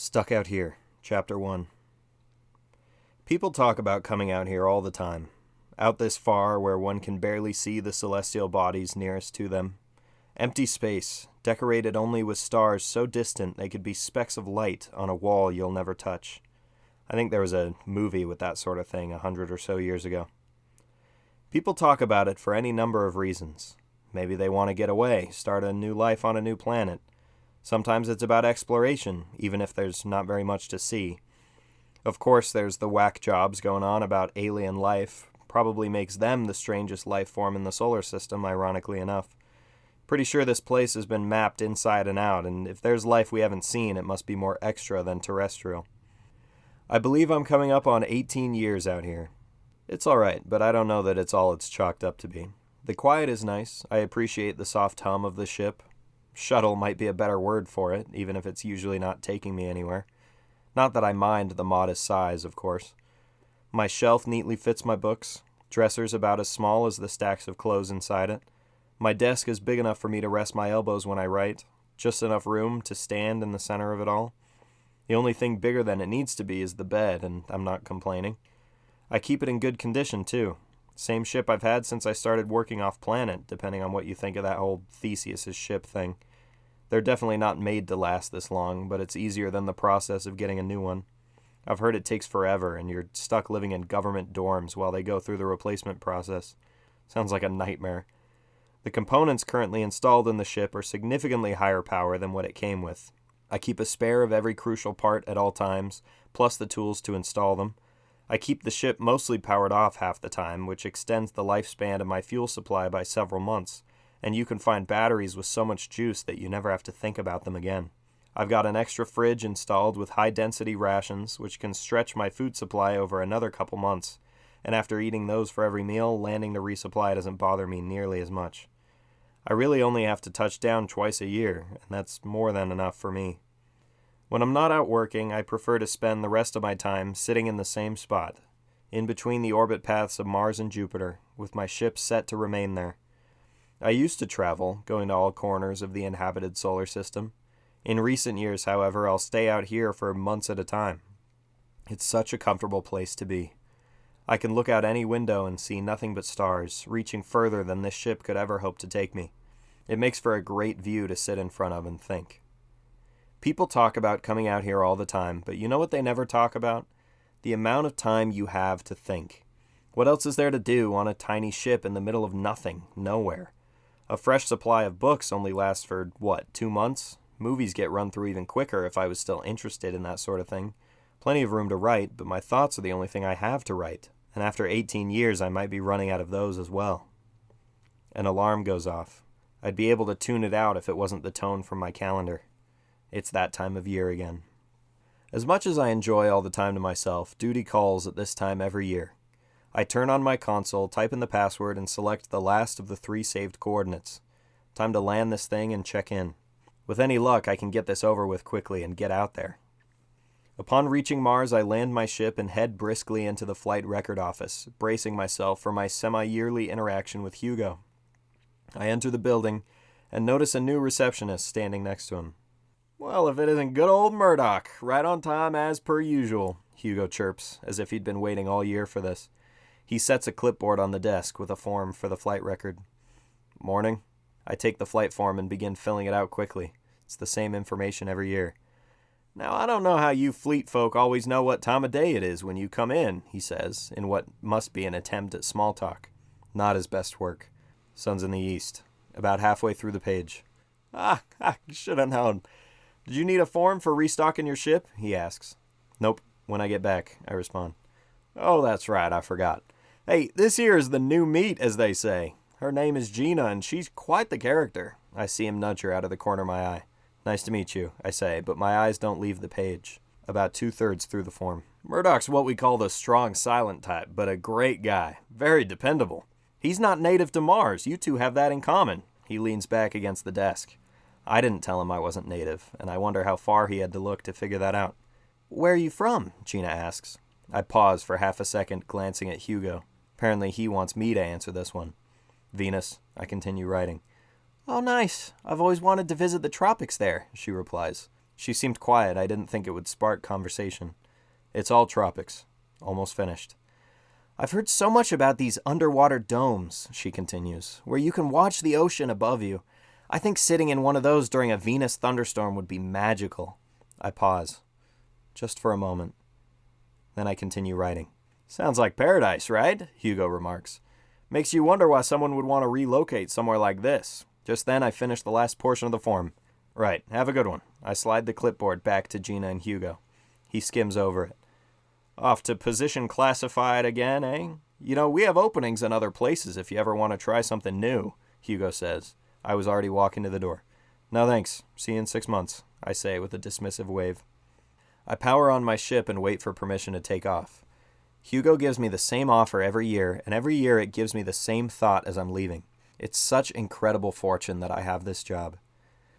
Stuck Out Here, Chapter 1. People talk about coming out here all the time. Out this far where one can barely see the celestial bodies nearest to them. Empty space, decorated only with stars so distant they could be specks of light on a wall you'll never touch. I think there was a movie with that sort of thing 100 or so years ago. People talk about it for any number of reasons. Maybe they want to get away, start a new life on a new planet. Sometimes it's about exploration, even if there's not very much to see. Of course, there's the whack jobs going on about alien life. Probably makes them the strangest life form in the solar system, ironically enough. Pretty sure this place has been mapped inside and out, and if there's life we haven't seen, it must be more extra than terrestrial. I believe I'm coming up on 18 years out here. It's alright, but I don't know that it's all it's chalked up to be. The quiet is nice. I appreciate the soft hum of the ship. Shuttle might be a better word for it, even if it's usually not taking me anywhere. Not that I mind the modest size, of course. My shelf neatly fits my books. Dresser's about as small as the stacks of clothes inside it. My desk is big enough for me to rest my elbows when I write. Just enough room to stand in the center of it all. The only thing bigger than it needs to be is the bed, and I'm not complaining. I keep it in good condition, too. Same ship I've had since I started working off-planet, depending on what you think of that whole Theseus's ship thing. They're definitely not made to last this long, but it's easier than the process of getting a new one. I've heard it takes forever, and you're stuck living in government dorms while they go through the replacement process. Sounds like a nightmare. The components currently installed in the ship are significantly higher power than what it came with. I keep a spare of every crucial part at all times, plus the tools to install them. I keep the ship mostly powered off half the time, which extends the lifespan of my fuel supply by several months, and you can find batteries with so much juice that you never have to think about them again. I've got an extra fridge installed with high-density rations, which can stretch my food supply over another couple months, and after eating those for every meal, landing the resupply doesn't bother me nearly as much. I really only have to touch down twice a year, and that's more than enough for me. When I'm not out working, I prefer to spend the rest of my time sitting in the same spot, in between the orbit paths of Mars and Jupiter, with my ship set to remain there. I used to travel, going to all corners of the inhabited solar system. In recent years, however, I'll stay out here for months at a time. It's such a comfortable place to be. I can look out any window and see nothing but stars, reaching further than this ship could ever hope to take me. It makes for a great view to sit in front of and think. People talk about coming out here all the time, but you know what they never talk about? The amount of time you have to think. What else is there to do on a tiny ship in the middle of nothing, nowhere? A fresh supply of books only lasts for, 2 months? Movies get run through even quicker if I was still interested in that sort of thing. Plenty of room to write, but my thoughts are the only thing I have to write. And after 18 years, I might be running out of those as well. An alarm goes off. I'd be able to tune it out if it wasn't the tone from my calendar. It's that time of year again. As much as I enjoy all the time to myself, duty calls at this time every year. I turn on my console, type in the password, and select the last of the 3 saved coordinates. Time to land this thing and check in. With any luck, I can get this over with quickly and get out there. Upon reaching Mars, I land my ship and head briskly into the flight record office, bracing myself for my semi-yearly interaction with Hugo. I enter the building and notice a new receptionist standing next to him. "Well, if it isn't good old Murdoch, right on time as per usual," Hugo chirps, as if he'd been waiting all year for this. He sets a clipboard on the desk with a form for the flight record. "Morning." I take the flight form and begin filling it out quickly. It's the same information every year. "Now, I don't know how you fleet folk always know what time of day it is when you come in," he says, in what must be an attempt at small talk. Not his best work. Sun's in the east. About halfway through the page. I should have known. "Did you need a form for restocking your ship?" he asks. "Nope, when I get back," I respond. "Oh, that's right, I forgot. Hey, this here is the new meat, as they say. Her name is Gina, and she's quite the character." I see him nudge her out of the corner of my eye. "Nice to meet you," I say, but my eyes don't leave the page. About 2/3 through the form. "Murdoch's what we call the strong silent type, but a great guy. Very dependable. He's not native to Mars. You two have that in common." He leans back against the desk. I didn't tell him I wasn't native, and I wonder how far he had to look to figure that out. "Where are you from?" Gina asks. I pause for half a second, glancing at Hugo. Apparently he wants me to answer this one. "Venus," I continue writing. "Oh, nice. I've always wanted to visit the tropics there," she replies. She seemed quiet. I didn't think it would spark conversation. It's all tropics. Almost finished. I've heard so much about these underwater domes, she continues, where you can watch the ocean above you. I think sitting in one of those during a Venus thunderstorm would be magical. I pause. Just for a moment. Then I continue writing. Sounds like paradise, right? Hugo remarks. Makes you wonder why someone would want to relocate somewhere like this. Just then I finish the last portion of the form. Right, have a good one. I slide the clipboard back to Gina and Hugo. He skims over it. Off to position classified again, eh? You know, we have openings in other places if you ever want to try something new, Hugo says. I was already walking to the door. No thanks. See you in 6 months, I say with a dismissive wave. I power on my ship and wait for permission to take off. Hugo gives me the same offer every year, and every year it gives me the same thought as I'm leaving. It's such incredible fortune that I have this job.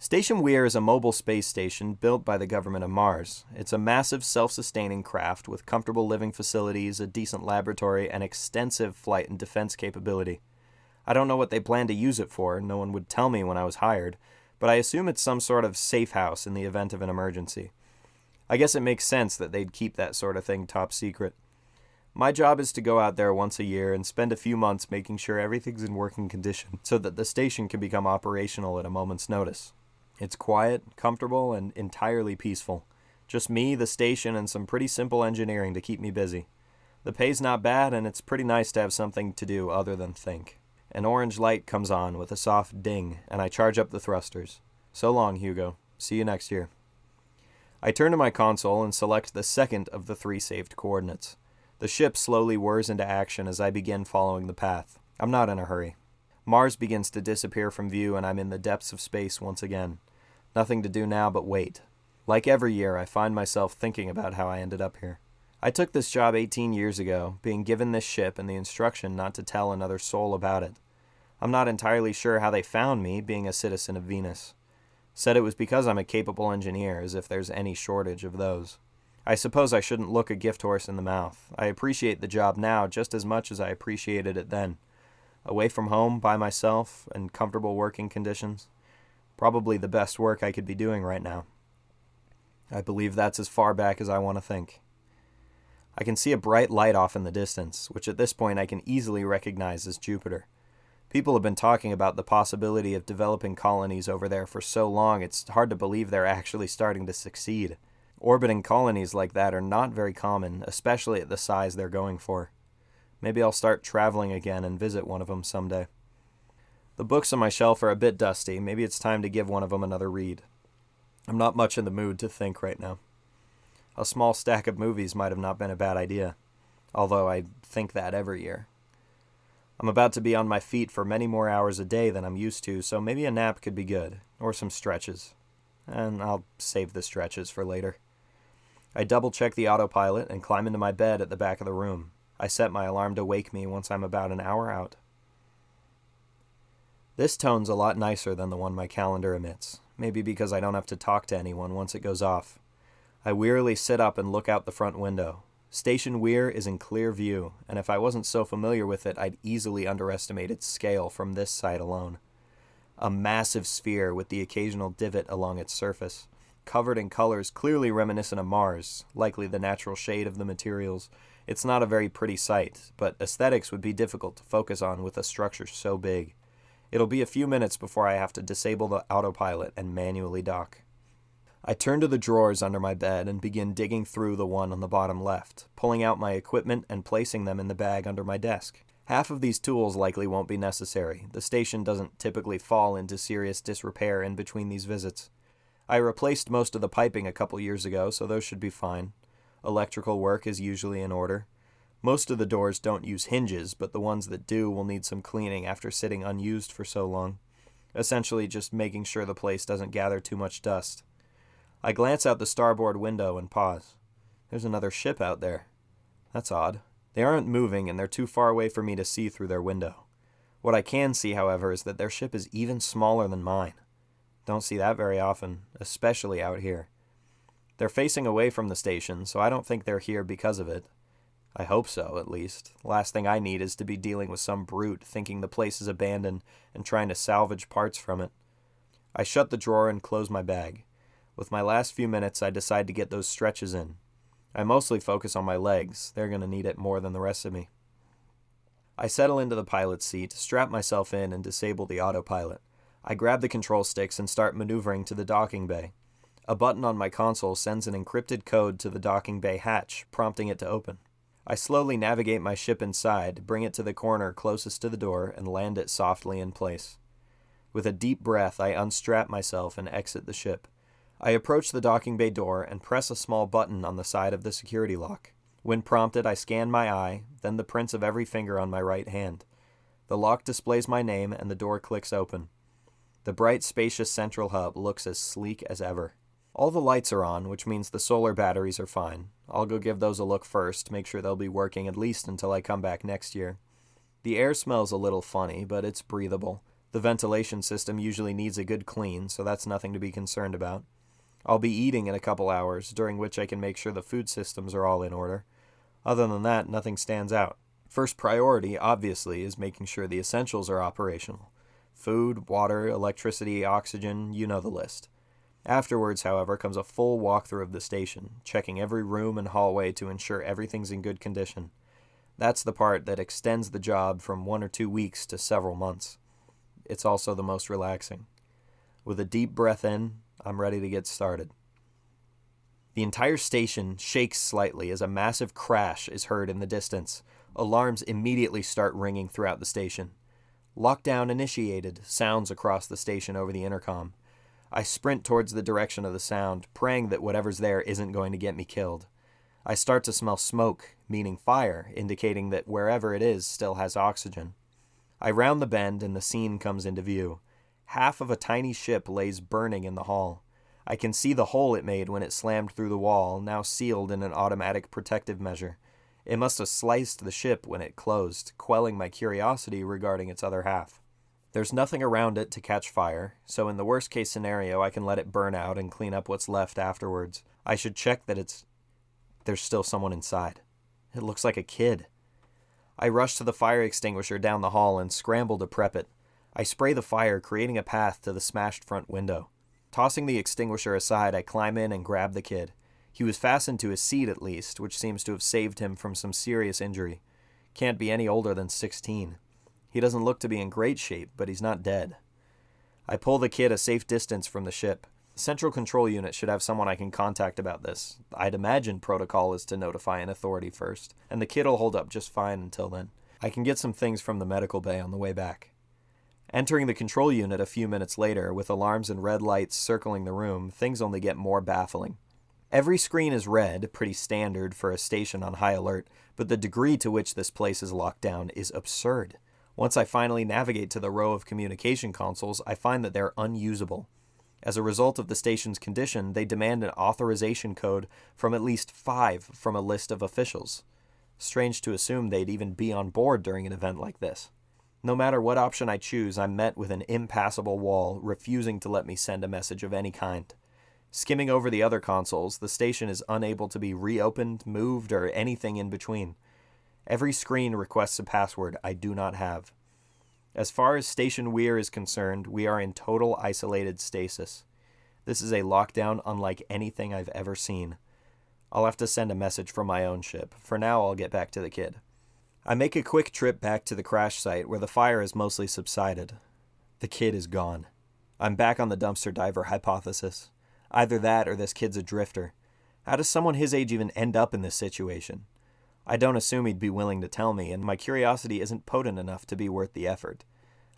Station Weir is a mobile space station built by the government of Mars. It's a massive self-sustaining craft with comfortable living facilities, a decent laboratory, and extensive flight and defense capability. I don't know what they plan to use it for, no one would tell me when I was hired, but I assume it's some sort of safe house in the event of an emergency. I guess it makes sense that they'd keep that sort of thing top secret. My job is to go out there once a year and spend a few months making sure everything's in working condition so that the station can become operational at a moment's notice. It's quiet, comfortable, and entirely peaceful. Just me, the station, and some pretty simple engineering to keep me busy. The pay's not bad, and it's pretty nice to have something to do other than think. An orange light comes on with a soft ding, and I charge up the thrusters. So long, Hugo. See you next year. I turn to my console and select the second of the 3 saved coordinates. The ship slowly whirs into action as I begin following the path. I'm not in a hurry. Mars begins to disappear from view, and I'm in the depths of space once again. Nothing to do now but wait. Like every year, I find myself thinking about how I ended up here. I took this job 18 years ago, being given this ship and the instruction not to tell another soul about it. I'm not entirely sure how they found me, being a citizen of Venus. Said it was because I'm a capable engineer, as if there's any shortage of those. I suppose I shouldn't look a gift horse in the mouth. I appreciate the job now just as much as I appreciated it then. Away from home, by myself, and comfortable working conditions. Probably the best work I could be doing right now. I believe that's as far back as I want to think. I can see a bright light off in the distance, which at this point I can easily recognize as Jupiter. People have been talking about the possibility of developing colonies over there for so long it's hard to believe they're actually starting to succeed. Orbiting colonies like that are not very common, especially at the size they're going for. Maybe I'll start traveling again and visit one of them someday. The books on my shelf are a bit dusty. Maybe it's time to give one of them another read. I'm not much in the mood to think right now. A small stack of movies might have not been a bad idea, although I think that every year. I'm about to be on my feet for many more hours a day than I'm used to, so maybe a nap could be good, or some stretches. And I'll save the stretches for later. I double-check the autopilot and climb into my bed at the back of the room. I set my alarm to wake me once I'm about an hour out. This tone's a lot nicer than the one my calendar emits, maybe because I don't have to talk to anyone once it goes off. I wearily sit up and look out the front window. Station Weir is in clear view, and if I wasn't so familiar with it, I'd easily underestimate its scale from this side alone. A massive sphere with the occasional divot along its surface, covered in colors clearly reminiscent of Mars, likely the natural shade of the materials. It's not a very pretty sight, but aesthetics would be difficult to focus on with a structure so big. It'll be a few minutes before I have to disable the autopilot and manually dock. I turn to the drawers under my bed and begin digging through the one on the bottom left, pulling out my equipment and placing them in the bag under my desk. Half of these tools likely won't be necessary. The station doesn't typically fall into serious disrepair in between these visits. I replaced most of the piping a couple years ago, so those should be fine. Electrical work is usually in order. Most of the doors don't use hinges, but the ones that do will need some cleaning after sitting unused for so long. Essentially just making sure the place doesn't gather too much dust. I glance out the starboard window and pause. There's another ship out there. That's odd. They aren't moving and they're too far away for me to see through their window. What I can see, however, is that their ship is even smaller than mine. Don't see that very often, especially out here. They're facing away from the station, so I don't think they're here because of it. I hope so, at least. Last thing I need is to be dealing with some brute thinking the place is abandoned and trying to salvage parts from it. I shut the drawer and close my bag. With my last few minutes, I decide to get those stretches in. I mostly focus on my legs. They're going to need it more than the rest of me. I settle into the pilot's seat, strap myself in, and disable the autopilot. I grab the control sticks and start maneuvering to the docking bay. A button on my console sends an encrypted code to the docking bay hatch, prompting it to open. I slowly navigate my ship inside, bring it to the corner closest to the door, and land it softly in place. With a deep breath, I unstrap myself and exit the ship. I approach the docking bay door and press a small button on the side of the security lock. When prompted, I scan my eye, then the prints of every finger on my right hand. The lock displays my name and the door clicks open. The bright, spacious central hub looks as sleek as ever. All the lights are on, which means the solar batteries are fine. I'll go give those a look first, make sure they'll be working at least until I come back next year. The air smells a little funny, but it's breathable. The ventilation system usually needs a good clean, so that's nothing to be concerned about. I'll be eating in a couple hours, during which I can make sure the food systems are all in order. Other than that, nothing stands out. First priority, obviously, is making sure the essentials are operational. Food, water, electricity, oxygen, you know the list. Afterwards, however, comes a full walkthrough of the station, checking every room and hallway to ensure everything's in good condition. That's the part that extends the job from 1 or 2 weeks to several months. It's also the most relaxing. With a deep breath in, I'm ready to get started. The entire station shakes slightly as a massive crash is heard in the distance. Alarms immediately start ringing throughout the station. "Lockdown initiated," sounds across the station over the intercom. I sprint towards the direction of the sound, praying that whatever's there isn't going to get me killed. I start to smell smoke, meaning fire, indicating that wherever it is still has oxygen. I round the bend and the scene comes into view. Half of a tiny ship lays burning in the hall. I can see the hole it made when it slammed through the wall, now sealed in an automatic protective measure. It must have sliced the ship when it closed, quelling my curiosity regarding its other half. There's nothing around it to catch fire, so in the worst case scenario I can let it burn out and clean up what's left afterwards. I should check that there's still someone inside. It looks like a kid. I rush to the fire extinguisher down the hall and scramble to prep it. I spray the fire, creating a path to the smashed front window. Tossing the extinguisher aside, I climb in and grab the kid. He was fastened to his seat at least, which seems to have saved him from some serious injury. Can't be any older than 16. He doesn't look to be in great shape, but he's not dead. I pull the kid a safe distance from the ship. The Central Control Unit should have someone I can contact about this. I'd imagine protocol is to notify an authority first, and the kid will hold up just fine until then. I can get some things from the medical bay on the way back. Entering the control unit a few minutes later, with alarms and red lights circling the room, things only get more baffling. Every screen is red, pretty standard for a station on high alert, but the degree to which this place is locked down is absurd. Once I finally navigate to the row of communication consoles, I find that they're unusable. As a result of the station's condition, they demand an authorization code from at least 5 from a list of officials. Strange to assume they'd even be on board during an event like this. No matter what option I choose, I'm met with an impassable wall, refusing to let me send a message of any kind. Skimming over the other consoles, the station is unable to be reopened, moved, or anything in between. Every screen requests a password I do not have. As far as Station Weir is concerned, we are in total isolated stasis. This is a lockdown unlike anything I've ever seen. I'll have to send a message from my own ship. For now, I'll get back to the kid. I make a quick trip back to the crash site where the fire has mostly subsided. The kid is gone. I'm back on the dumpster diver hypothesis. Either that or this kid's a drifter. How does someone his age even end up in this situation? I don't assume he'd be willing to tell me, and my curiosity isn't potent enough to be worth the effort.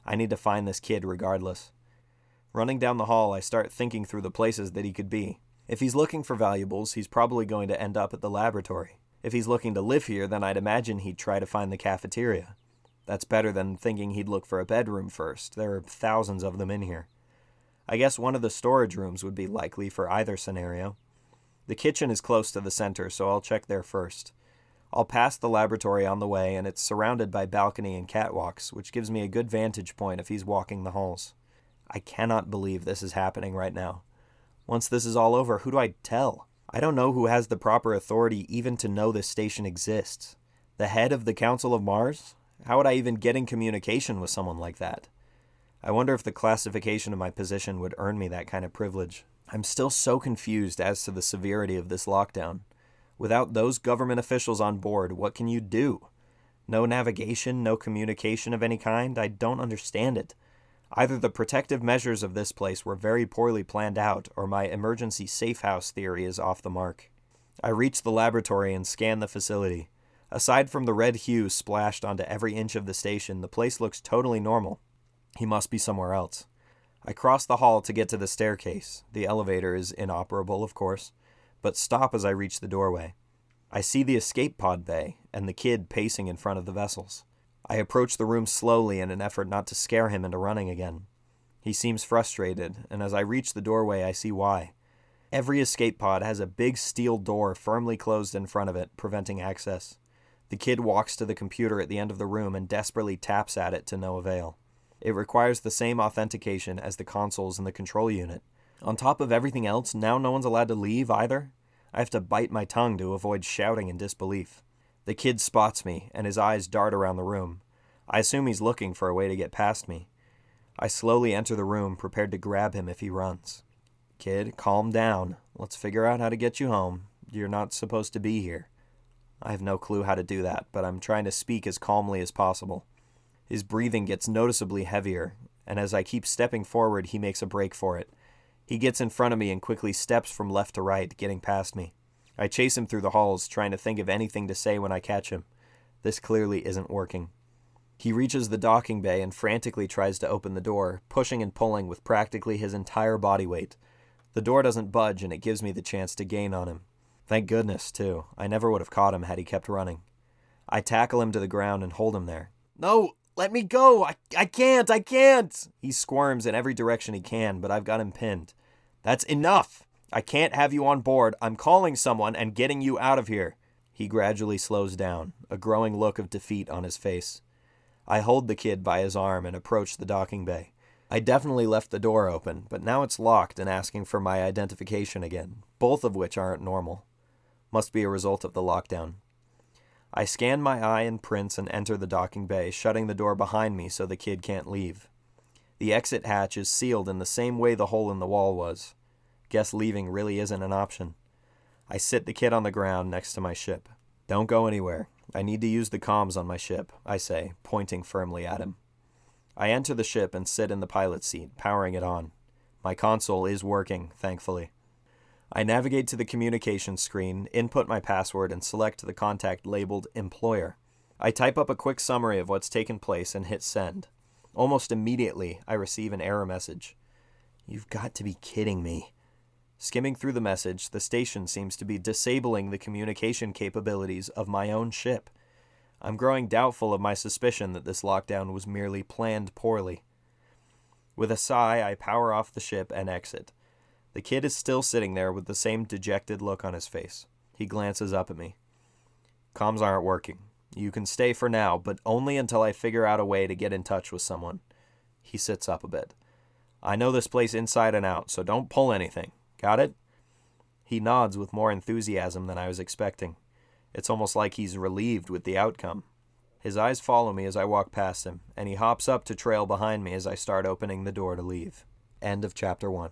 I need to find this kid regardless. Running down the hall, I start thinking through the places that he could be. If he's looking for valuables, he's probably going to end up at the laboratory. If he's looking to live here, then I'd imagine he'd try to find the cafeteria. That's better than thinking he'd look for a bedroom first. There are thousands of them in here. I guess one of the storage rooms would be likely for either scenario. The kitchen is close to the center, so I'll check there first. I'll pass the laboratory on the way, and it's surrounded by balcony and catwalks, which gives me a good vantage point if he's walking the halls. I cannot believe this is happening right now. Once this is all over, who do I tell? I don't know who has the proper authority even to know this station exists. The head of the Council of Mars? How would I even get in communication with someone like that? I wonder if the classification of my position would earn me that kind of privilege. I'm still so confused as to the severity of this lockdown. Without those government officials on board, what can you do? No navigation, no communication of any kind? I don't understand it. Either the protective measures of this place were very poorly planned out, or my emergency safe house theory is off the mark. I reach the laboratory and scan the facility. Aside from the red hue splashed onto every inch of the station, the place looks totally normal. He must be somewhere else. I cross the hall to get to the staircase. The elevator is inoperable, of course, but stop as I reach the doorway. I see the escape pod bay and the kid pacing in front of the vessels. I approach the room slowly in an effort not to scare him into running again. He seems frustrated, and as I reach the doorway, I see why. Every escape pod has a big steel door firmly closed in front of it, preventing access. The kid walks to the computer at the end of the room and desperately taps at it to no avail. It requires the same authentication as the consoles in the control unit. On top of everything else, now no one's allowed to leave either. I have to bite my tongue to avoid shouting in disbelief. The kid spots me, and his eyes dart around the room. I assume he's looking for a way to get past me. I slowly enter the room, prepared to grab him if he runs. Kid, calm down. Let's figure out how to get you home. You're not supposed to be here. I have no clue how to do that, but I'm trying to speak as calmly as possible. His breathing gets noticeably heavier, and as I keep stepping forward, he makes a break for it. He gets in front of me and quickly steps from left to right, getting past me. I chase him through the halls, trying to think of anything to say when I catch him. This clearly isn't working. He reaches the docking bay and frantically tries to open the door, pushing and pulling with practically his entire body weight. The door doesn't budge, and it gives me the chance to gain on him. Thank goodness, too. I never would have caught him had he kept running. I tackle him to the ground and hold him there. No! Let me go! I can't! He squirms in every direction he can, but I've got him pinned. That's enough! I can't have you on board. I'm calling someone and getting you out of here. He gradually slows down, a growing look of defeat on his face. I hold the kid by his arm and approach the docking bay. I definitely left the door open, but now it's locked and asking for my identification again, both of which aren't normal. Must be a result of the lockdown. I scan my eye and prints and enter the docking bay, shutting the door behind me so the kid can't leave. The exit hatch is sealed in the same way the hole in the wall was. Guess leaving really isn't an option. I sit the kid on the ground next to my ship. Don't go anywhere. I need to use the comms on my ship, I say, pointing firmly at him. I enter the ship and sit in the pilot's seat, powering it on. My console is working, thankfully. I navigate to the communications screen, input my password, and select the contact labeled Employer. I type up a quick summary of what's taken place and hit send. Almost immediately, I receive an error message. You've got to be kidding me. Skimming through the message, the station seems to be disabling the communication capabilities of my own ship. I'm growing doubtful of my suspicion that this lockdown was merely planned poorly. With a sigh, I power off the ship and exit. The kid is still sitting there with the same dejected look on his face. He glances up at me. Comms aren't working. You can stay for now, but only until I figure out a way to get in touch with someone. He sits up a bit. I know this place inside and out, so don't pull anything. Got it? He nods with more enthusiasm than I was expecting. It's almost like he's relieved with the outcome. His eyes follow me as I walk past him, and he hops up to trail behind me as I start opening the door to leave. End of Chapter 1.